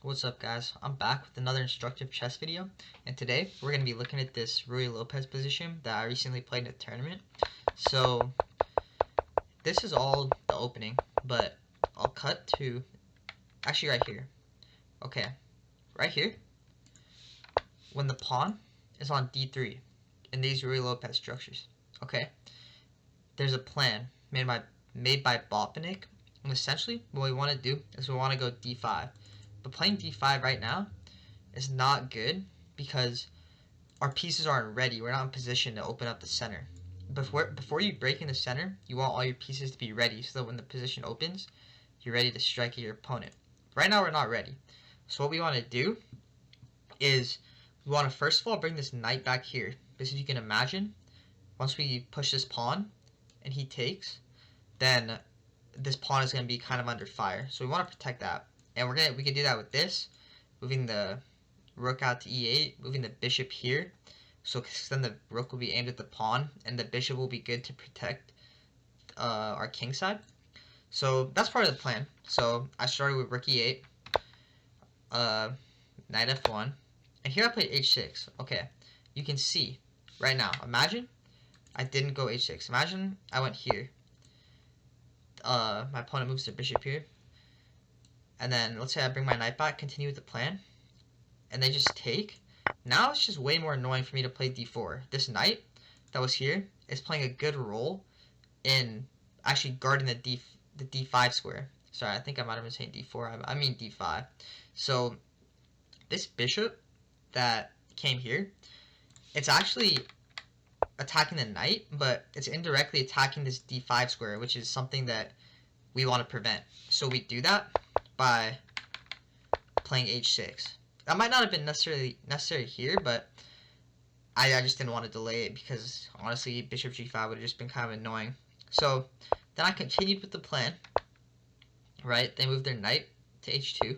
What's up, guys? I'm back with another instructive chess video, and today we're going to be looking at this Ruy Lopez position that I recently played in a tournament. So this is all the opening, but I'll cut to actually right here. Okay, right here, when the pawn is on d3 in these Ruy Lopez structures. Okay, there's a plan made by Botvinnik, and essentially what we want to do is we want to go d5. But playing d5 right now is not good because our pieces aren't ready. We're not in position to open up the center. Before you break in the center, you want all your pieces to be ready so that when the position opens, you're ready to strike at your opponent. Right now, we're not ready. So what we want to do is we want to first of all bring this knight back here. Because if you can imagine, once we push this pawn and he takes, then this pawn is going to be kind of under fire. So we want to protect that. And we can do that with this, moving the rook out to e8, moving the bishop here. So then the rook will be aimed at the pawn, and the bishop will be good to protect our king side. So that's part of the plan. So I started with rook e8, knight f1, and here I played h6. Okay, you can see right now. Imagine I didn't go h6. Imagine I went here. My opponent moves the bishop here. And then let's say I bring my knight back, continue with the plan, and they just take. Now it's just way more annoying for me to play d4. This knight that was here is playing a good role in actually guarding the d5 square. Sorry, I think I might have been saying d4. I mean d5. So this bishop that came here, it's actually attacking the knight, but it's indirectly attacking this d5 square, which is something that we want to prevent. So we do that by playing h6. That might not have been necessary here, but I just didn't want to delay it because honestly bishop g5 would have just been kind of annoying. So then I continued with the plan, right? They moved their knight to h2.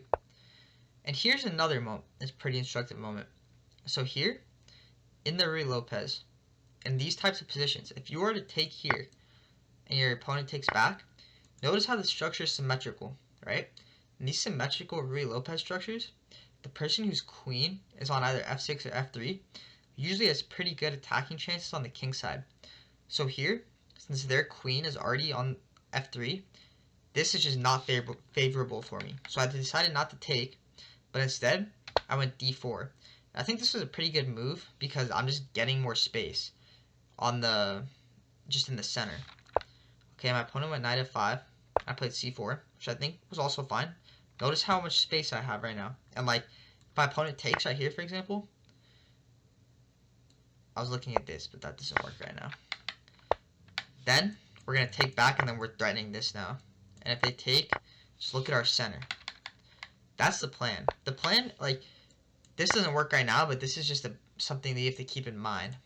And here's another moment. It's a pretty instructive moment. So here, in the Ruy Lopez, in these types of positions, if you were to take here and your opponent takes back, notice how the structure is symmetrical, right? In these symmetrical Ruy Lopez structures, the person whose queen is on either f6 or f3 usually has pretty good attacking chances on the king side. So here, since their queen is already on f3, this is just not favorable for me. So I decided not to take, but instead, I went d4. I think this was a pretty good move because I'm just getting more space on just in the center. Okay, my opponent went knight f5. I played c4, which I think was also fine. Notice how much space I have right now. And like, if my opponent takes right here, for example, I was looking at this, but that doesn't work right now. Then, we're going to take back, and then we're threatening this now. And if they take, just look at our center. That's the plan. The plan, like, this doesn't work right now, but this is just something that you have to keep in mind.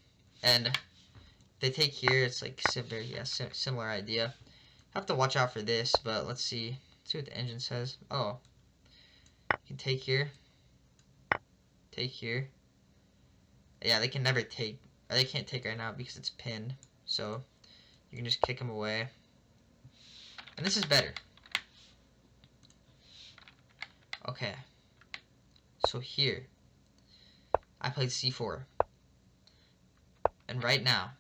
And if they take here, it's like similar idea. Have to watch out for this, but let's see. Let's see what the engine says. Oh, you can take here. Take here. Yeah, they can never take. Or they can't take right now because it's pinned. So you can just kick them away. And this is better. Okay. So here, I played c4. And right now,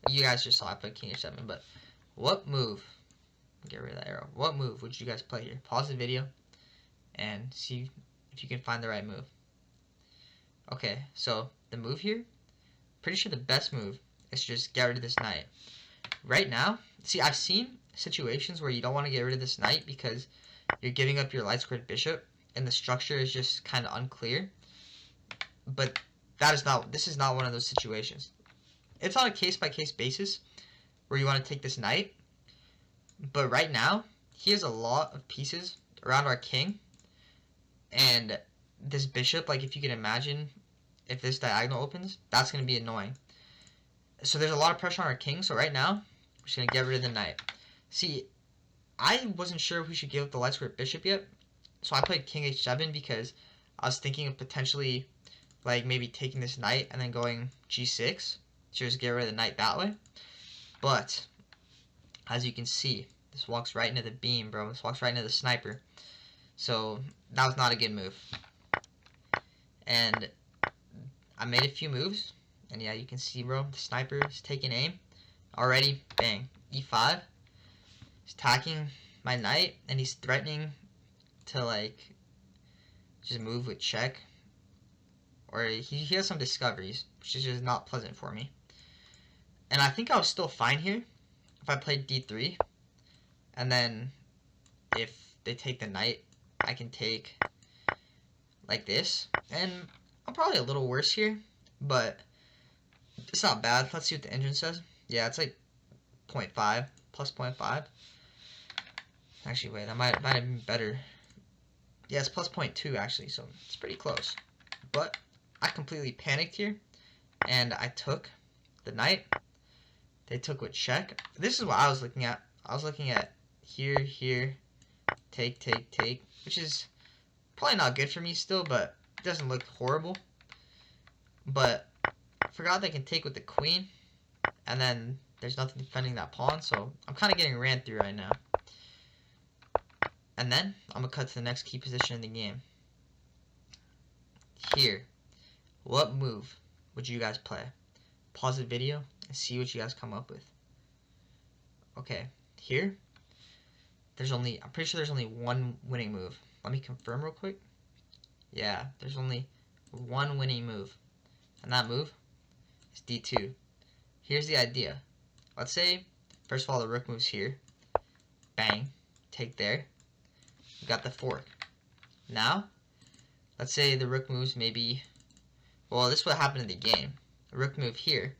you guys just saw I played king h7, but what move, get rid of that arrow, what move would you guys play here? Pause the video and see if you can find the right move. Okay, so the move here, pretty sure the best move is to just get rid of this knight. Right now, see, I've seen situations where you don't want to get rid of this knight because you're giving up your light squared bishop and the structure is just kind of unclear. But this is not one of those situations. It's on a case-by-case basis where you want to take this knight. But right now, he has a lot of pieces around our king. And this bishop, like if you can imagine, if this diagonal opens, that's going to be annoying. So there's a lot of pressure on our king. So right now, we're just going to get rid of the knight. See, I wasn't sure if we should give up the light square bishop yet. So I played king h7 because I was thinking of potentially like maybe taking this knight and then going g6 to just get rid of the knight that way. But as you can see, this walks right into the beam, bro. This walks right into the sniper. So that was not a good move. And I made a few moves. And yeah, you can see, bro, the sniper is taking aim. Already, bang. E5. He's attacking my knight. And he's threatening to, like, just move with check. Or he has some discoveries, which is just not pleasant for me. And I think I was still fine here if I played d3. And then if they take the knight, I can take like this. And I'm probably a little worse here, but it's not bad. Let's see what the engine says. Yeah, it's like 0.5, plus 0.5. Actually, wait, that might have been better. Yeah, it's plus 0.2 actually, so it's pretty close. But I completely panicked here, and I took the knight. They took with check. This is what I was looking at. I was looking at here, here, take, which is probably not good for me still, but it doesn't look horrible. But I forgot they can take with the queen, and then there's nothing defending that pawn, so I'm kind of getting ran through right now. And then I'm going to cut to the next key position in the game. Here, what move would you guys play? Pause the video and see what you guys come up with. Okay, here, I'm pretty sure there's only one winning move. Let me confirm real quick. Yeah, there's only one winning move. And that move is d2. Here's the idea. Let's say, first of all, the rook moves here. Bang. Take there. We got the fork. Now, let's say the rook moves maybe... Well, this is what happened in the game. The rook moved here.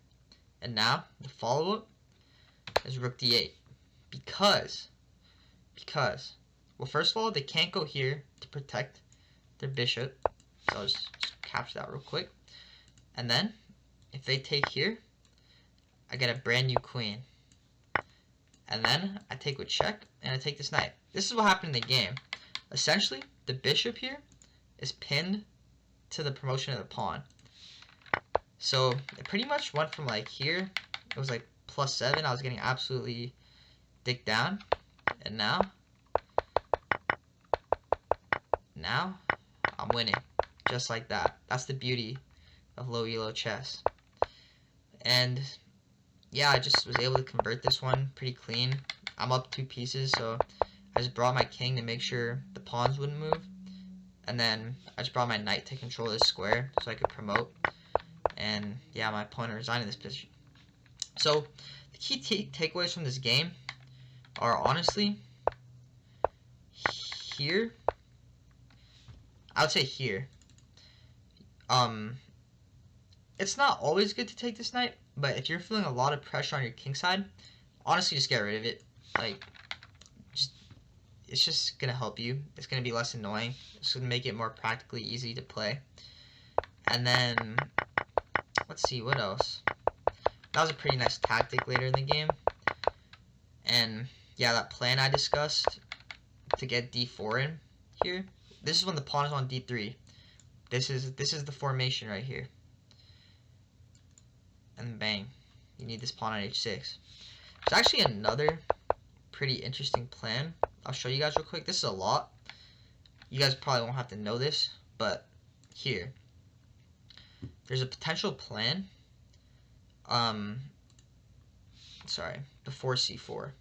And now, the follow-up is rook d8. Because, well, first of all, they can't go here to protect their bishop. So I'll just capture that real quick. And then, if they take here, I get a brand new queen. And then, I take with check, and I take this knight. This is what happened in the game. Essentially, the bishop here is pinned to the promotion of the pawn. So, it pretty much went from like here, it was like +7, I was getting absolutely dicked down. And now, I'm winning. Just like that. That's the beauty of low elo chess. And yeah, I just was able to convert this one pretty clean. I'm up 2 pieces, so I just brought my king to make sure the pawns wouldn't move. And then I just brought my knight to control this square so I could promote. And yeah, my opponent resigned in this position. So the key takeaways from this game are honestly here. I would say here. It's not always good to take this knight, but if you're feeling a lot of pressure on your king side, honestly, just get rid of it. Like, it's just gonna help you. It's gonna be less annoying. It's gonna make it more practically easy to play. And then, let's see, what else? That was a pretty nice tactic later in the game. And yeah, that plan I discussed to get d4 in here. This is when the pawn is on d3. This is the formation right here. And bang, you need this pawn on h6. There's actually another pretty interesting plan. I'll show you guys real quick. This is a lot. You guys probably won't have to know this, but here, there's a potential plan. Before c4,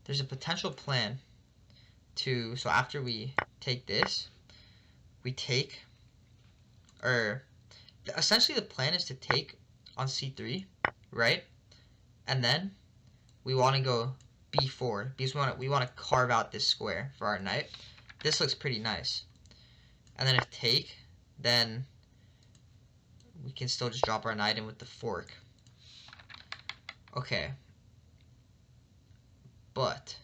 there's a potential plan to, so after we take this, we take, essentially the plan is to take on c3, right? And then we want to go b4 because we want to carve out this square for our knight. This looks pretty nice. And then if take, then we can still just drop our knight in with the fork. Okay. But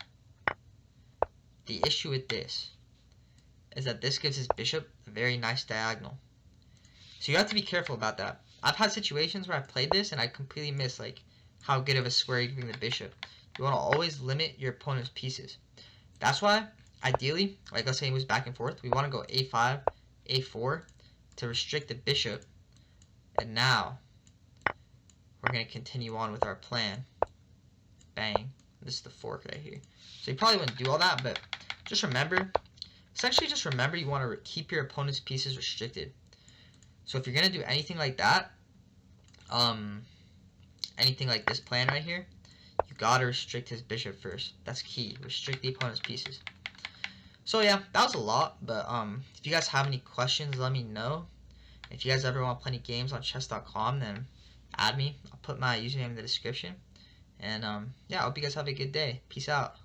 the issue with this is that this gives his bishop a very nice diagonal. So you have to be careful about that. I've had situations where I played this and I completely missed like how good of a square you're giving the bishop. You want to always limit your opponent's pieces. That's why, ideally, like let's say he moves back and forth, we want to go a5, a4 to restrict the bishop. And now, we're going to continue on with our plan. Bang. This is the fork right here. So you probably wouldn't do all that, but just remember, essentially just remember you want to keep your opponent's pieces restricted. So if you're gonna do anything like that, anything like this plan right here, you gotta restrict his bishop first. That's key. Restrict the opponent's pieces. So yeah, that was a lot, but if you guys have any questions, let me know. If you guys ever want to play any games on chess.com, then add me. I'll put my username in the description. And yeah, I hope you guys have a good day. Peace out.